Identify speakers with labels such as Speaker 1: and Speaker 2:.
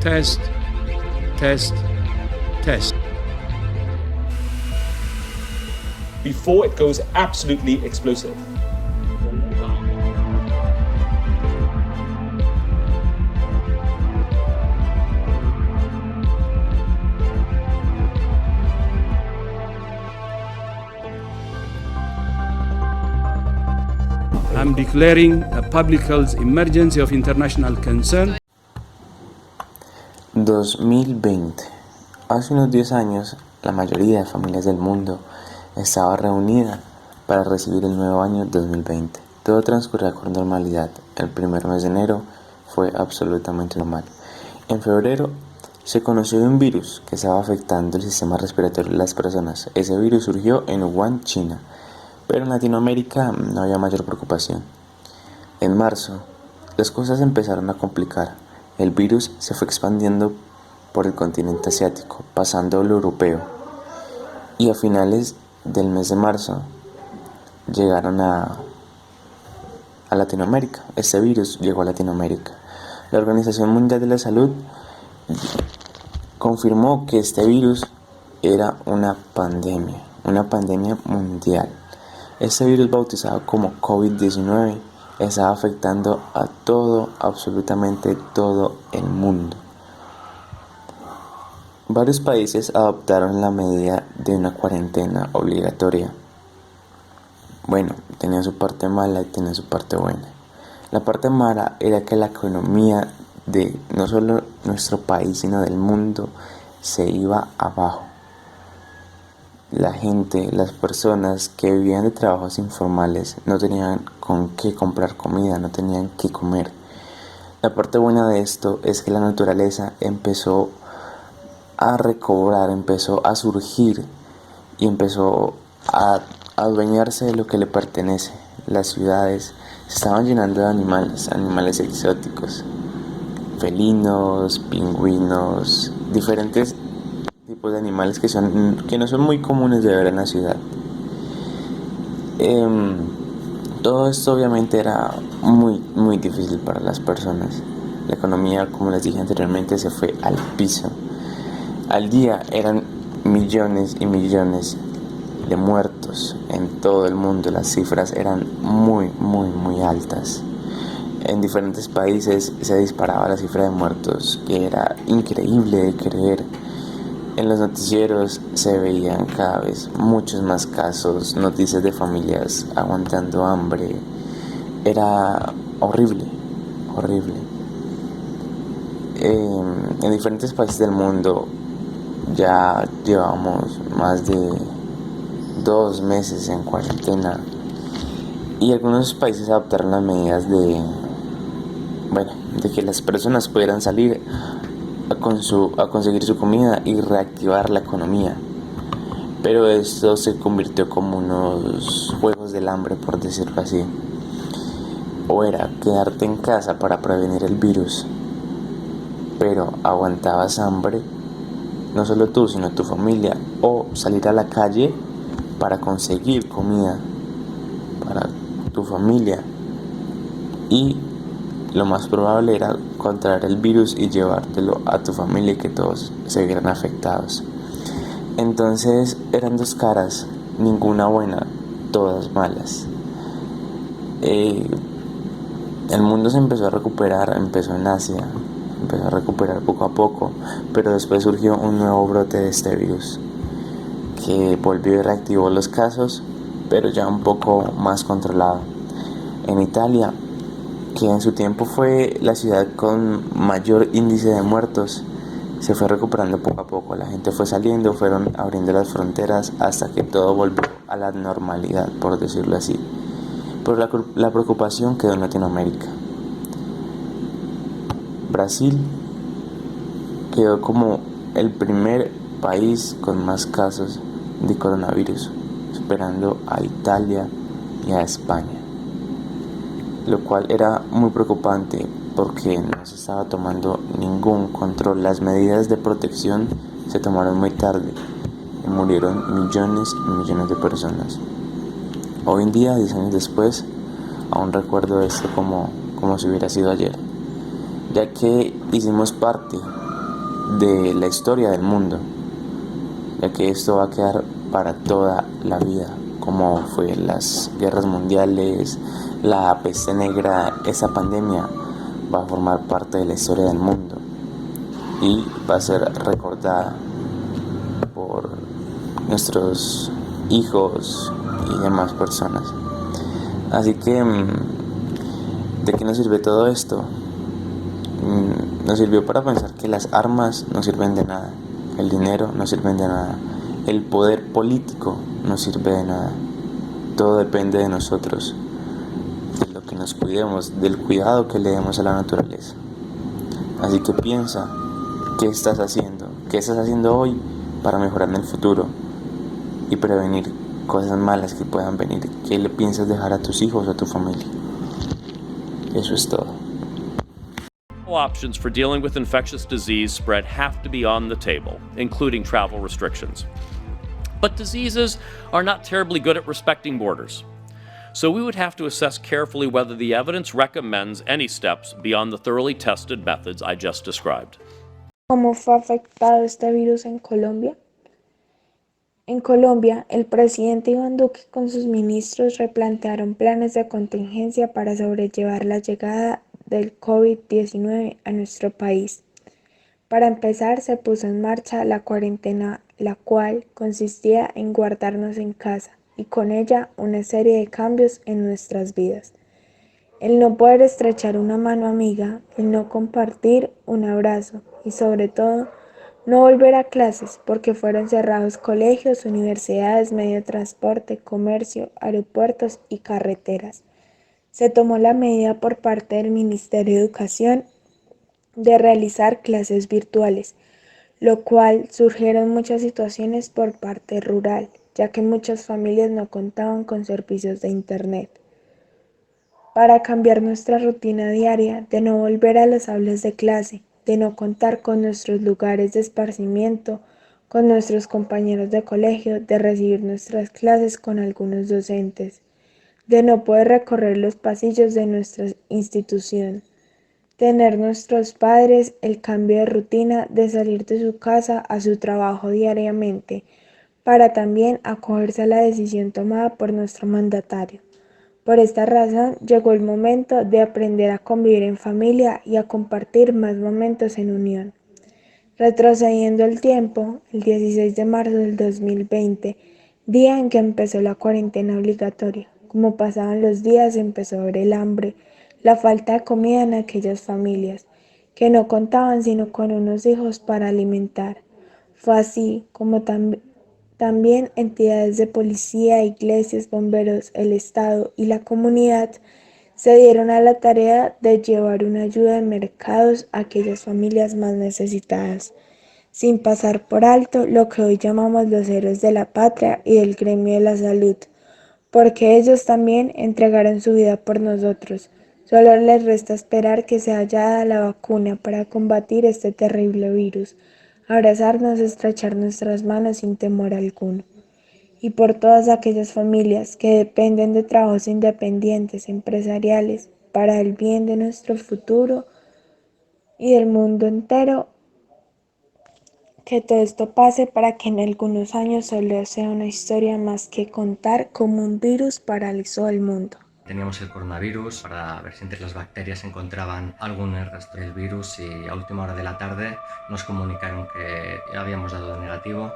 Speaker 1: Test, test, test.
Speaker 2: Before it goes absolutely explosive.
Speaker 1: I'm declaring a public health emergency of international concern.
Speaker 3: 2020. Hace unos 10 años, la mayoría de familias del mundo estaba reunida para recibir el nuevo año 2020. Todo transcurría con normalidad. El primer mes de enero fue absolutamente normal. En febrero se conoció de un virus que estaba afectando el sistema respiratorio de las personas. Ese virus surgió en Wuhan, China, pero en Latinoamérica no había mayor preocupación. En marzo, las cosas empezaron a complicar. El virus se fue expandiendo por el continente asiático, pasando al europeo, y a finales del mes de marzo llegaron a Latinoamérica. Este virus llegó a Latinoamérica. La Organización Mundial de la Salud confirmó que este virus era una pandemia mundial. Este virus, bautizado como COVID-19, estaba afectando a absolutamente todo el mundo. Varios países adoptaron la medida de una cuarentena obligatoria. Bueno, tenía su parte mala y tenía su parte buena. La parte mala era que la economía de no solo nuestro país, sino del mundo, se iba abajo. La gente, las personas que vivían de trabajos informales no tenían con qué comprar comida, no tenían qué comer. La parte buena de esto es que la naturaleza empezó a recobrar, empezó a surgir y empezó a adueñarse de lo que le pertenece. Las ciudades se estaban llenando de animales exóticos, felinos, pingüinos, diferentes tipos de animales que no son muy comunes de ver en la ciudad. Todo esto obviamente era muy difícil para las personas. La economía, como les dije anteriormente, se fue al piso. Al día eran millones y millones de muertos en todo el mundo. Las cifras eran muy altas. En diferentes países se disparaba la cifra de muertos, que era increíble de creer. En los noticieros se veían cada vez muchos más casos, noticias de familias aguantando hambre. Era horrible. En diferentes países del mundo ya llevamos más de 2 meses en cuarentena, y algunos países adoptaron las medidas de que las personas pudieran salir a conseguir su comida y reactivar la economía. Pero esto se convirtió como unos juegos del hambre, por decirlo así. O era quedarte en casa para prevenir el virus, pero aguantabas hambre, no solo tú, sino tu familia, o salir a la calle para conseguir comida para tu familia, y lo más probable era contraer el virus y llevártelo a tu familia y que todos se vieran afectados. Entonces eran 2 caras, ninguna buena, todas malas. El mundo se empezó a recuperar, empezó en Asia, empezó a recuperar poco a poco, pero después surgió un nuevo brote de este virus que volvió y reactivó los casos, pero ya un poco más controlado. En Italia, que en su tiempo fue la ciudad con mayor índice de muertos, se fue recuperando poco a poco. La gente fue saliendo, fueron abriendo las fronteras hasta que todo volvió a la normalidad, por decirlo así. Pero la preocupación quedó en Latinoamérica. Brasil quedó como el primer país con más casos de coronavirus, superando a Italia y a España, lo cual era muy preocupante porque no se estaba tomando ningún control. Las medidas de protección se tomaron muy tarde y murieron millones y millones de personas. Hoy en día, 10 años después, aún recuerdo esto como si hubiera sido ayer, ya que hicimos parte de la historia del mundo, ya que esto va a quedar para toda la vida, como fue las guerras mundiales, la peste negra. Esa pandemia va a formar parte de la historia del mundo y va a ser recordada por nuestros hijos y demás personas. Así que, ¿de qué nos sirve todo esto? Nos sirvió para pensar que las armas no sirven de nada, el dinero no sirve de nada, el poder político no sirve de nada. Todo depende de nosotros, de lo que nos cuidemos, del cuidado que le demos a la naturaleza. Así que piensa, ¿qué estás haciendo? ¿Qué estás haciendo hoy para mejorar en el futuro y prevenir cosas malas que puedan venir? ¿Qué le piensas dejar a tus hijos o a tu familia? Eso es todo.
Speaker 4: Options for dealing with infectious disease spread have to be on the table, including travel restrictions. But diseases are not terribly good at respecting borders. So we would have to assess carefully whether the evidence recommends any steps beyond the thoroughly tested methods I just described.
Speaker 5: ¿Cómo fue afectado este virus en Colombia? En Colombia, el presidente Iván Duque con sus ministros replantearon planes de contingencia para sobrellevar la llegada del COVID-19 a nuestro país. Para empezar, se puso en marcha la cuarentena, la cual consistía en guardarnos en casa y con ella una serie de cambios en nuestras vidas. El no poder estrechar una mano amiga, el no compartir un abrazo y sobre todo no volver a clases porque fueron cerrados colegios, universidades, medio de transporte, comercio, aeropuertos y carreteras. Se tomó la medida por parte del Ministerio de Educación de realizar clases virtuales, lo cual surgieron muchas situaciones por parte rural, ya que muchas familias no contaban con servicios de internet. Para cambiar nuestra rutina diaria, de no volver a las aulas de clase, de no contar con nuestros lugares de esparcimiento, con nuestros compañeros de colegio, de recibir nuestras clases con algunos docentes, de no poder recorrer los pasillos de nuestra institución, tener nuestros padres el cambio de rutina de salir de su casa a su trabajo diariamente, para también acogerse a la decisión tomada por nuestro mandatario. Por esta razón, llegó el momento de aprender a convivir en familia y a compartir más momentos en unión. Retrocediendo el tiempo, el 16 de marzo del 2020, día en que empezó la cuarentena obligatoria, como pasaban los días empezó a ver el hambre, la falta de comida en aquellas familias, que no contaban sino con unos hijos para alimentar. Fue así como también entidades de policía, iglesias, bomberos, el Estado y la comunidad se dieron a la tarea de llevar una ayuda de mercados a aquellas familias más necesitadas, sin pasar por alto lo que hoy llamamos los héroes de la patria y del gremio de la salud, porque ellos también entregaron su vida por nosotros. Solo les resta esperar que se haya dado la vacuna para combatir este terrible virus, abrazarnos, estrechar nuestras manos sin temor alguno. Y por todas aquellas familias que dependen de trabajos independientes, empresariales, para el bien de nuestro futuro y del mundo entero, que todo esto pase para que en algunos años solo sea una historia más que contar cómo un virus paralizó el mundo.
Speaker 6: Teníamos el coronavirus para ver si entre las bacterias encontraban algún rastro del virus y a última hora de la tarde nos comunicaron que habíamos dado negativo.